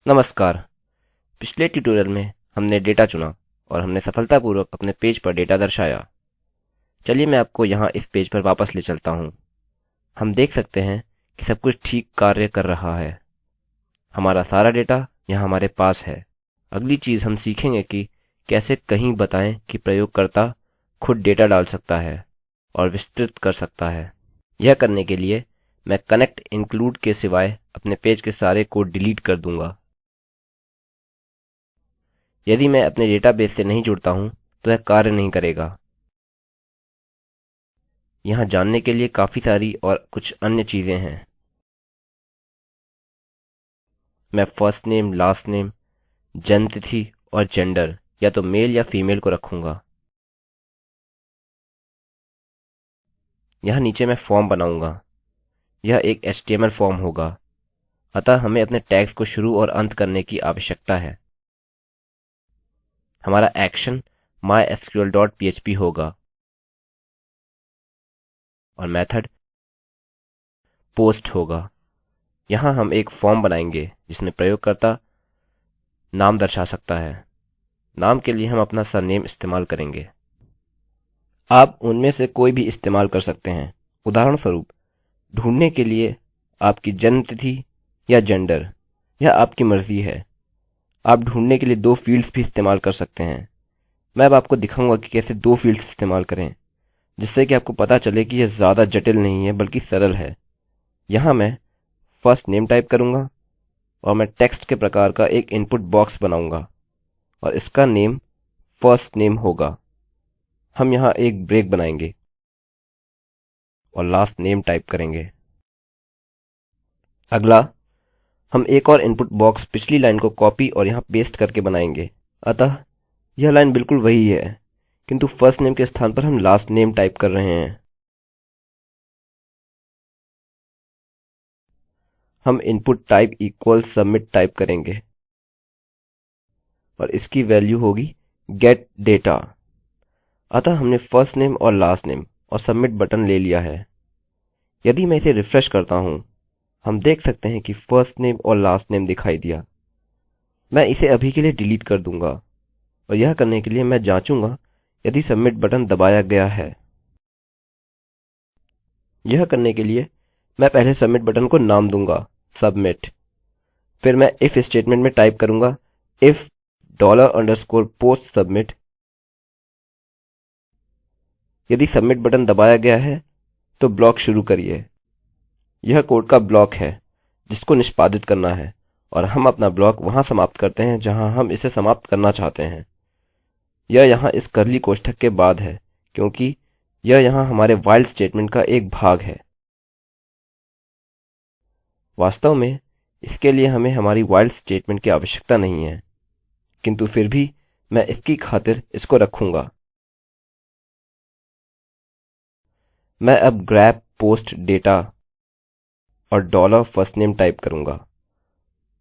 नमस्कार। पिछले ट्यूटोरियल में हमने डेटा चुना और हमने सफलतापूर्वक अपने पेज पर डेटा दर्शाया। चलिए मैं आपको यहाँ इस पेज पर वापस ले चलता हूँ। हम देख सकते हैं कि सब कुछ ठीक कार्य कर रहा है। हमारा सारा डेटा यहाँ हमारे पास है। अगली चीज़ हम सीखेंगे कि कैसे कहीं बताएं कि प्रयोगकर्ता खुद डेटा डाल सकता है और विस्तृत कर सकता है। यह करने के लिए मैं कनेक्ट इंक्लूड के सिवाय अपने पेज के सारे कोड डिलीट कर दूंगा। यदि मैं अपने डेटाबेस से नहीं जुड़ता हूँ तो यह कार्य नहीं करेगा। यहाँ जानने के लिए काफी सारी और कुछ अन्य चीजें हैं। मैं फर्स्ट नेम, लास्ट नेम, जन्म तिथि और जेंडर या तो मेल या फीमेल को रखूँगा। यहाँ नीचे मैं फॉर्म बनाऊँगा। यह एक HTML फॉर्म होगा, अतः हमें अपने टैग्स को शुरू और अंत करने की आवश्यकता है। हमारा एक्शन mysql.php होगा और मेथड पोस्ट होगा। यहाँ हम एक फॉर्म बनाएंगे जिसमें प्रयोगकर्ता नाम दर्शा सकता है। नाम के लिए हम अपना सरनेम इस्तेमाल करेंगे। आप उनमें से कोई भी इस्तेमाल कर सकते हैं। उदाहरणस्वरूप ढूंढने के लिए आपकी जन्म तिथि या जेंडर, यह आपकी मर्जी है। आप ढूंढने के लिए दो फील्ड्स भी इस्तेमाल कर सकते हैं। मैं अब आपको दिखाऊंगा कि कैसे दो फील्ड्स इस्तेमाल करें, जिससे कि आपको पता चले कि यह ज्यादा जटिल नहीं है बल्कि सरल है। यहाँ मैं फर्स्ट नेम टाइप करूंगा और मैं टेक्स्ट के प्रकार का एक इनपुट बॉक्स बनाऊंगा और इसका नेम फर्स्ट नेम होगा। हम यहाँ एक ब्रेक बनाएंगे और लास्ट नेम टाइप करेंगे। अगला हम एक और इनपुट बॉक्स पिछली लाइन को कॉपी और यहाँ पेस्ट करके बनाएंगे। अतः यह लाइन बिल्कुल वही है, किंतु फर्स्ट नेम के स्थान पर हम लास्ट नेम टाइप कर रहे हैं। हम input type equal submit type करेंगे और इसकी वैल्यू होगी गेट डेटा। अतः हमने फर्स्ट नेम और लास्ट नेम और सबमिट बटन ले लिया है। यदि मैं इसे रिफ्रेश करता हूँ, हम देख सकते हैं कि फर्स्ट नेम और लास्ट नेम दिखाई दिया। मैं इसे अभी के लिए डिलीट कर दूंगा और यह करने के लिए मैं जांचूंगा यदि सबमिट बटन दबाया गया है। यह करने के लिए मैं पहले सबमिट बटन को नाम दूंगा सबमिट। फिर मैं इफ स्टेटमेंट में टाइप करूंगा इफ $_ post submit। यदि सबमिट बटन दबाया गया है तो ब्लॉक शुरू करिए। यह कोड का ब्लॉक है जिसको निष्पादित करना है और हम अपना ब्लॉक वहां समाप्त करते हैं जहां हम इसे समाप्त करना चाहते हैं। यह यहाँ इस कर्ली कोष्ठक के बाद है क्योंकि यह यहाँ हमारे व्हाइल स्टेटमेंट का एक भाग है। वास्तव में इसके लिए हमें हमारी व्हाइल स्टेटमेंट की आवश्यकता नहीं है, किंतु फिर भी मैं इसकी खातिर इसको रखूंगा। मैं अब grab post data और $firstname टाइप करूंगा।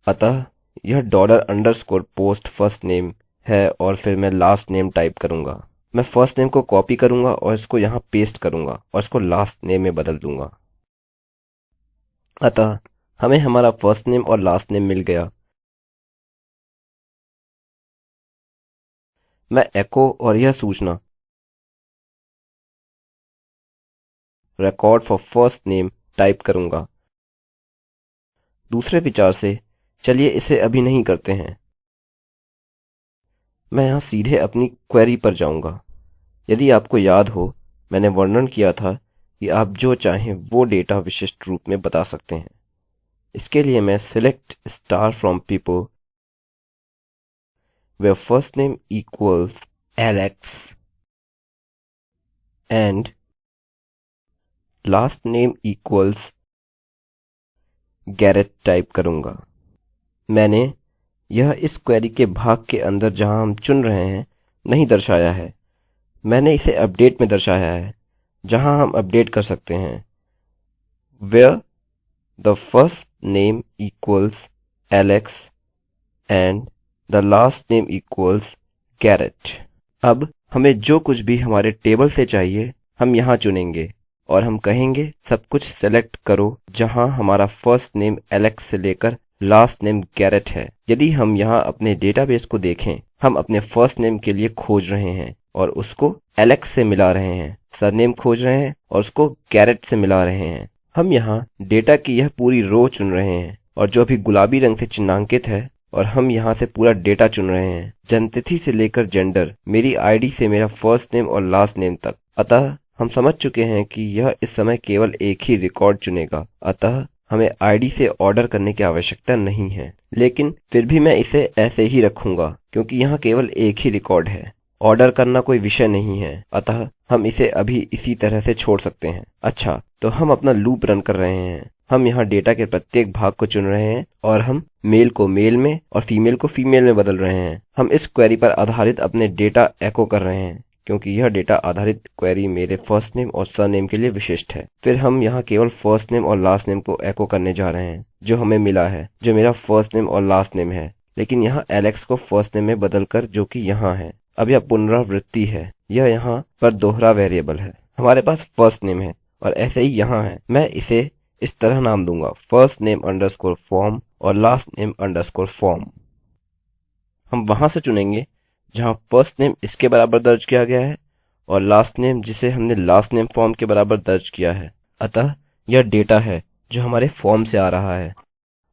अतः यह $_ post firstname है और फिर मैं लास्ट नेम टाइप करूंगा। मैं फर्स्ट नेम को कॉपी करूंगा और इसको यहाँ पेस्ट करूंगा और इसको लास्ट नेम में बदल दूंगा। अतः हमें हमारा फर्स्ट नेम और लास्ट नेम मिल गया। मैं एको और यह सूचना record for first name type करूंगा। दूसरे विचार से चलिए इसे अभी नहीं करते हैं। मैं यहाँ सीधे अपनी क्वेरी पर जाऊंगा। यदि आपको याद हो, मैंने वर्णन किया था कि आप जो चाहें वो डेटा विशिष्ट रूप में बता सकते हैं। इसके लिए मैं select star from people where first name equals Alex and last name equals Garrett type करूंगा। मैंने यह इस क्वेरी के भाग के अंदर जहां हम चुन रहे हैं नहीं दर्शाया है। मैंने इसे अपडेट में दर्शाया है जहां हम अपडेट कर सकते हैं where the first name equals Alex and the last name equals Garrett। अब हमें जो कुछ भी हमारे टेबल से चाहिए हम यहाँ चुनेंगे और हम कहेंगे सब कुछ सेलेक्ट करो जहां हमारा फर्स्ट नेम एलेक्स से लेकर लास्ट नेम गैरेट है। यदि हम यहाँ अपने डेटाबेस को देखें, हम अपने फर्स्ट नेम के लिए खोज रहे हैं और उसको एलेक्स से मिला रहे हैं, सरनेम खोज रहे हैं और उसको गैरेट से मिला रहे हैं। हम यहाँ डेटा की यह पूरी रो चुन रहे हैं और जो अभी गुलाबी रंग से चिन्हांकित है, और हम यहाँ से पूरा डेटा चुन रहे हैं, जन्मतिथि से लेकर जेंडर, मेरी आईडी से मेरा फर्स्ट नेम और लास्ट नेम तक। अतः हम समझ चुके हैं कि यह इस समय केवल एक ही रिकॉर्ड चुनेगा, अतः हमें आईडी से ऑर्डर करने की आवश्यकता नहीं है। लेकिन फिर भी मैं इसे ऐसे ही रखूंगा क्योंकि यहाँ केवल एक ही रिकॉर्ड है। ऑर्डर करना कोई विषय नहीं है, अतः हम इसे अभी इसी तरह से छोड़ सकते हैं। अच्छा, तो हम अपना लूप रन कर रहे हैं। हम यहाँ डेटा के प्रत्येक भाग को चुन रहे हैं और हम मेल को मेल में और फीमेल को फीमेल में बदल रहे हैं। हम इस क्वेरी पर आधारित अपने डेटा एको कर रहे हैं क्योंकि यह डेटा आधारित क्वेरी मेरे फर्स्ट नेम और सरनेम के लिए विशिष्ट है। फिर हम यहाँ केवल फर्स्ट नेम और लास्ट नेम को एको करने जा रहे हैं जो हमें मिला है, जो मेरा फर्स्ट नेम और लास्ट नेम है, लेकिन यहाँ एलेक्स को फर्स्ट नेम में बदलकर, जो कि यहाँ है। अब यह पुनरावृत्ति है, यह यहाँ पर दोहरा वेरिएबल है। हमारे पास फर्स्ट नेम है और ऐसे ही यहाँ है। मैं इसे इस तरह नाम दूंगा, फर्स्ट नेम अंडरस्कोर फॉर्म और लास्ट नेम अंडरस्कोर फॉर्म। हम वहां से चुनेंगे जहां फर्स्ट नेम इसके बराबर दर्ज किया गया है और लास्ट नेम जिसे हमने लास्ट नेम फॉर्म के बराबर दर्ज किया है। अतः यह डेटा है जो हमारे फॉर्म से आ रहा है।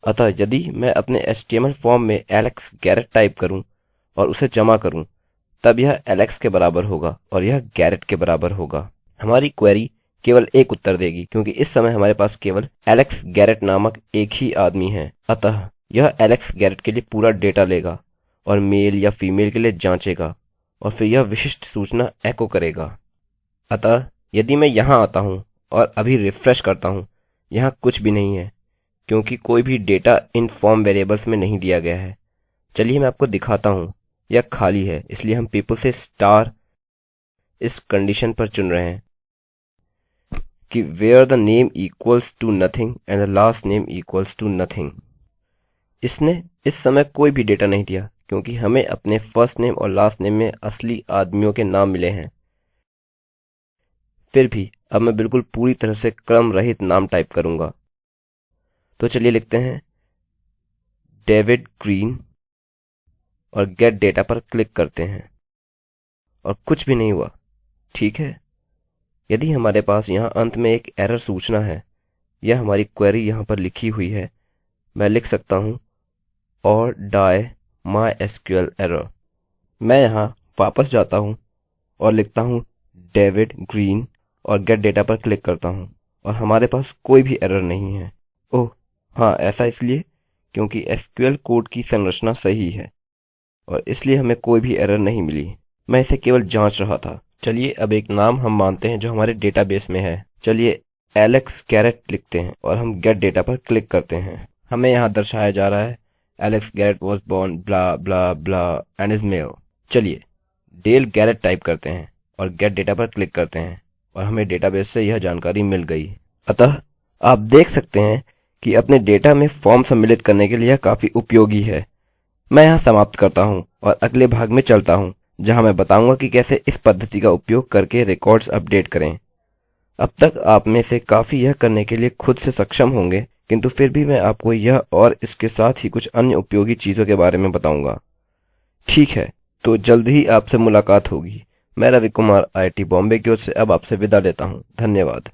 अतः यदि मैं अपने HTML फॉर्म में एलेक्स गैरेट टाइप करूं और उसे जमा करूं, तब यह एलेक्स के बराबर होगा और यह गैरेट के बराबर होगा। हमारी क्वेरी केवल एक उत्तर देगी क्योंकि इस समय हमारे पास केवल एलेक्स गैरेट नामक एक ही आदमी है। अतः यह एलेक्स गैरेट के लिए पूरा डेटा लेगा और मेल या फीमेल के लिए जांचेगा और फिर यह विशिष्ट सूचना एको करेगा। अतः यदि मैं यहाँ आता हूँ और अभी रिफ्रेश करता हूँ, यहाँ कुछ भी नहीं है क्योंकि कोई भी डेटा इन फॉर्म वेरिएबल्स में नहीं दिया गया है। चलिए मैं आपको दिखाता हूँ, यह खाली है, इसलिए हम पीपल से स्टार इस कंडीशन पर चुन रहे हैं कि where the name equals to nothing and the last name equals to nothing। इसने इस समय कोई भी डेटा नहीं दिया क्योंकि हमें अपने फर्स्ट नेम और लास्ट नेम में असली आदमियों के नाम मिले हैं। फिर भी अब मैं बिल्कुल पूरी तरह से क्रम रहित नाम टाइप करूंगा। तो चलिए लिखते हैं डेविड ग्रीन और गेट डेटा पर क्लिक करते हैं और कुछ भी नहीं हुआ। ठीक है, यदि हमारे पास यहाँ अंत में एक एरर सूचना है, यह हमारी क्वेरी यहाँ पर लिखी हुई है, मैं लिख सकता हूँ और die MySQL error। मैं यहाँ वापस जाता हूँ और लिखता हूँ डेविड ग्रीन और गेट डेटा पर क्लिक करता हूँ और हमारे पास कोई भी एरर नहीं है। ओह हाँ, ऐसा इसलिए क्योंकि SQL कोड की संरचना सही है और इसलिए हमें कोई भी एरर नहीं मिली। मैं इसे केवल जांच रहा था। चलिए अब एक नाम हम मानते हैं जो हमारे डेटाबेस में है। चलिए एलेक्स गैरेट लिखते हैं और हम गेट डेटा पर क्लिक करते हैं। हमें यहाँ दर्शाया जा रहा है Alex Garrett was born blah blah blah and is male. चलिए डेल गैरेट टाइप करते हैं और गेट डेटा पर क्लिक करते हैं और हमें डेटाबेस से यह जानकारी मिल गई। अतः आप देख सकते हैं कि अपने डेटा में फॉर्म सम्मिलित करने के लिए यह काफी उपयोगी है। मैं यहाँ समाप्त करता हूँ और अगले भाग में चलता हूँ जहाँ मैं बताऊंगा कि कैसे इस पद्धति का उपयोग करके रिकॉर्ड्स अपडेट करें। अब तक आप में से काफी यह करने के लिए खुद से सक्षम होंगे, किंतु फिर भी मैं आपको यह और इसके साथ ही कुछ अन्य उपयोगी चीजों के बारे में बताऊंगा। ठीक है, तो जल्द ही आपसे मुलाकात होगी। मैं रवि कुमार IIT बॉम्बे की ओर से अब आपसे विदा लेता हूँ। धन्यवाद।